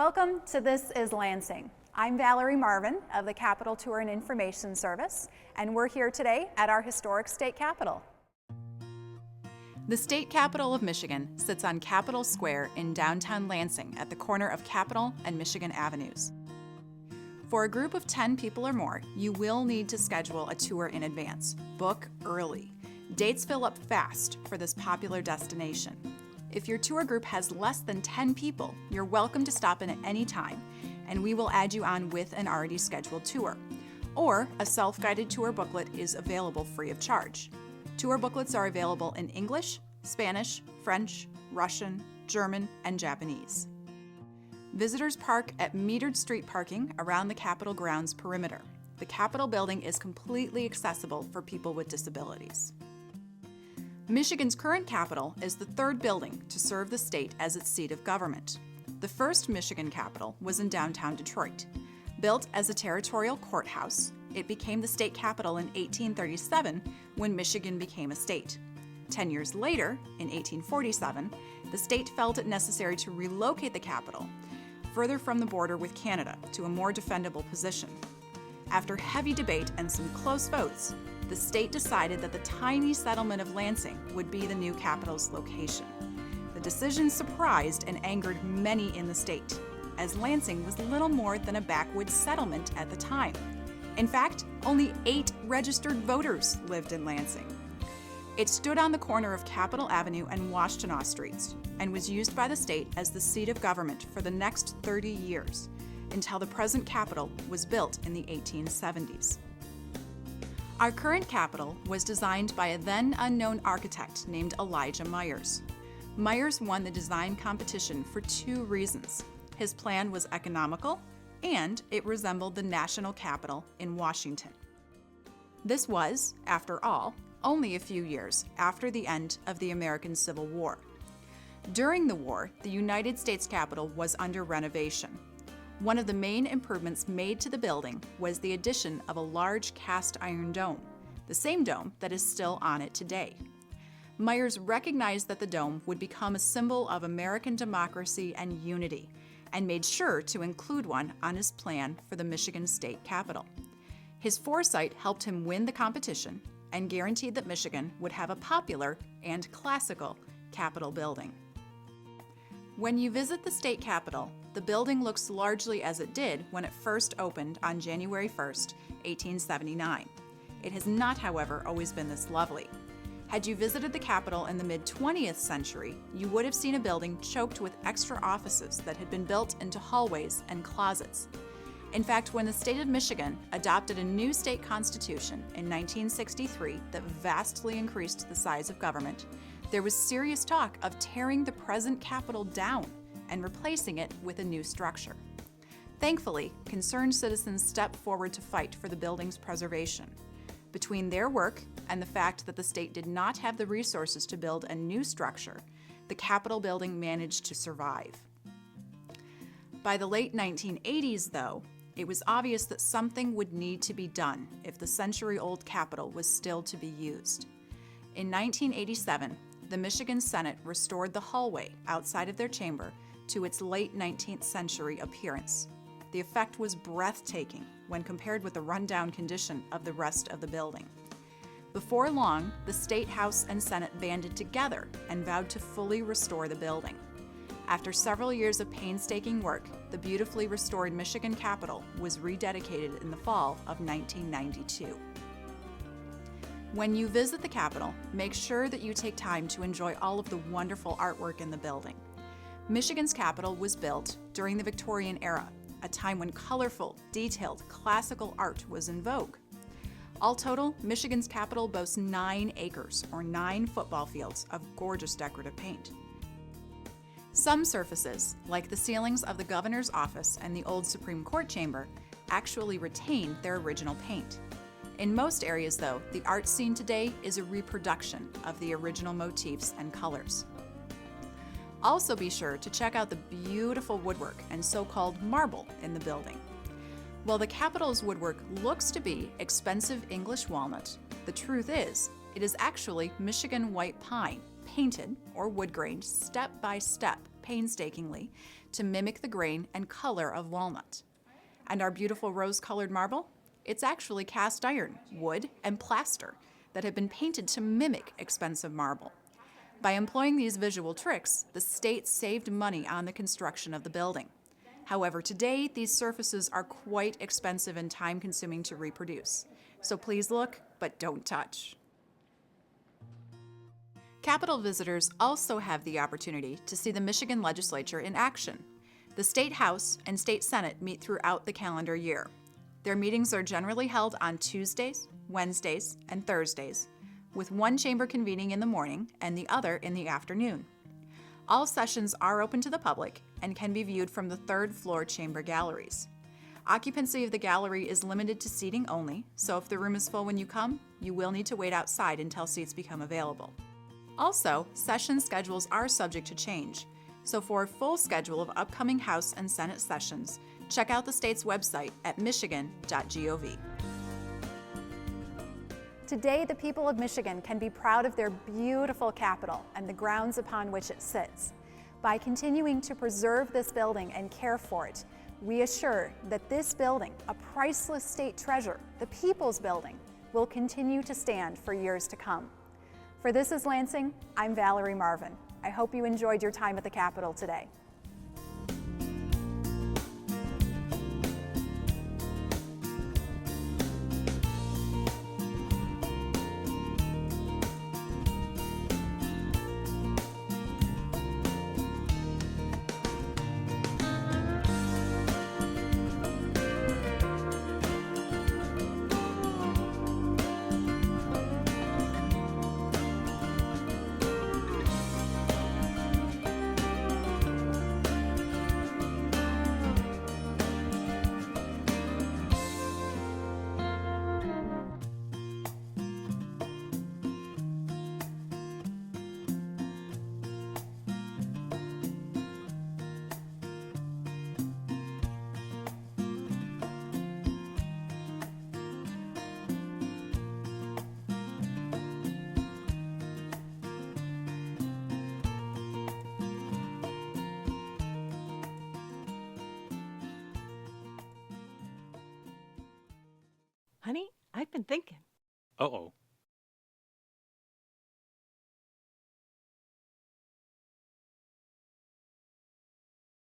Welcome to This Is Lansing. I'm Valerie Marvin of the Capitol Tour and Information Service, and we're here today at our historic state capitol. The state capitol of Michigan sits on Capitol Square in downtown Lansing at the corner of Capitol and Michigan Avenues. For a group of 10 people or more, you will need to schedule a tour in advance. Book early. Dates fill up fast for this popular destination. If your tour group has less than 10 people, you're welcome to stop in at any time, and we will add you on with an already scheduled tour. Or a self-guided tour booklet is available free of charge. Tour booklets are available in English, Spanish, French, Russian, German, and Japanese. Visitors park at metered street parking around the Capitol grounds perimeter. The Capitol building is completely accessible for people with disabilities. Michigan's current Capitol is the third building to serve the state as its seat of government. The first Michigan Capitol was in downtown Detroit. Built as a territorial courthouse, it became the state capitol in 1837 when Michigan became a state. 10 years later, in 1847, the state felt it necessary to relocate the Capitol further from the border with Canada to a more defendable position. After heavy debate and some close votes, the state decided that the tiny settlement of Lansing would be the new Capitol's location. The decision surprised and angered many in the state, as Lansing was little more than a backwoods settlement at the time. In fact, only 8 registered voters lived in Lansing. It stood on the corner of Capitol Avenue and Washtenaw Streets, and was used by the state as the seat of government for the next 30 years, until the present Capitol was built in the 1870s. Our current Capitol was designed by a then unknown architect named Elijah Myers. Myers won the design competition for 2 reasons. His plan was economical, and it resembled the national Capitol in Washington. This was, after all, only a few years after the end of the American Civil War. During the war, the United States Capitol was under renovation. One of the main improvements made to the building was the addition of a large cast iron dome, the same dome that is still on it today. Myers recognized that the dome would become a symbol of American democracy and unity, and made sure to include one on his plan for the Michigan State Capitol. His foresight helped him win the competition and guaranteed that Michigan would have a popular and classical Capitol building. When you visit the state capitol, the building looks largely as it did when it first opened on January 1st, 1879. It has not, however, always been this lovely. Had you visited the Capitol in the mid-20th century, you would have seen a building choked with extra offices that had been built into hallways and closets. In fact, when the state of Michigan adopted a new state constitution in 1963 that vastly increased the size of government, there was serious talk of tearing the present Capitol down and replacing it with a new structure. Thankfully, concerned citizens stepped forward to fight for the building's preservation. Between their work and the fact that the state did not have the resources to build a new structure, the Capitol building managed to survive. By the late 1980s, though, it was obvious that something would need to be done if the century-old Capitol was still to be used. In 1987, the Michigan Senate restored the hallway outside of their chamber to its late 19th century appearance. The effect was breathtaking when compared with the rundown condition of the rest of the building. Before long, the State House and Senate banded together and vowed to fully restore the building. After several years of painstaking work, the beautifully restored Michigan Capitol was rededicated in the fall of 1992. When you visit the Capitol, make sure that you take time to enjoy all of the wonderful artwork in the building. Michigan's Capitol was built during the Victorian era, a time when colorful, detailed, classical art was in vogue. All total, Michigan's Capitol boasts 9 acres, or 9 football fields, of gorgeous decorative paint. Some surfaces, like the ceilings of the governor's office and the old Supreme Court chamber, actually retain their original paint. In most areas, though, the art seen today is a reproduction of the original motifs and colors. Also be sure to check out the beautiful woodwork and so-called marble in the building. While the Capitol's woodwork looks to be expensive English walnut, the truth is, it is actually Michigan white pine, painted or wood-grained step by step painstakingly to mimic the grain and color of walnut. And our beautiful rose-colored marble? It's actually cast iron, wood, and plaster that have been painted to mimic expensive marble. By employing these visual tricks, the state saved money on the construction of the building. However, today, these surfaces are quite expensive and time-consuming to reproduce. So please look, but don't touch. Capitol visitors also have the opportunity to see the Michigan legislature in action. The State House and State Senate meet throughout the calendar year. Their meetings are generally held on Tuesdays, Wednesdays, and Thursdays, with one chamber convening in the morning and the other in the afternoon. All sessions are open to the public and can be viewed from the third-floor chamber galleries. Occupancy of the gallery is limited to seating only, so if the room is full when you come, you will need to wait outside until seats become available. Also, session schedules are subject to change, so for a full schedule of upcoming House and Senate sessions, check out the state's website at michigan.gov. Today, the people of Michigan can be proud of their beautiful capital and the grounds upon which it sits. By continuing to preserve this building and care for it, we assure that this building, a priceless state treasure, the People's Building, will continue to stand for years to come. For This Is Lansing, I'm Valerie Marvin. I hope you enjoyed your time at the Capitol today. Honey, I've been thinking. Uh-oh.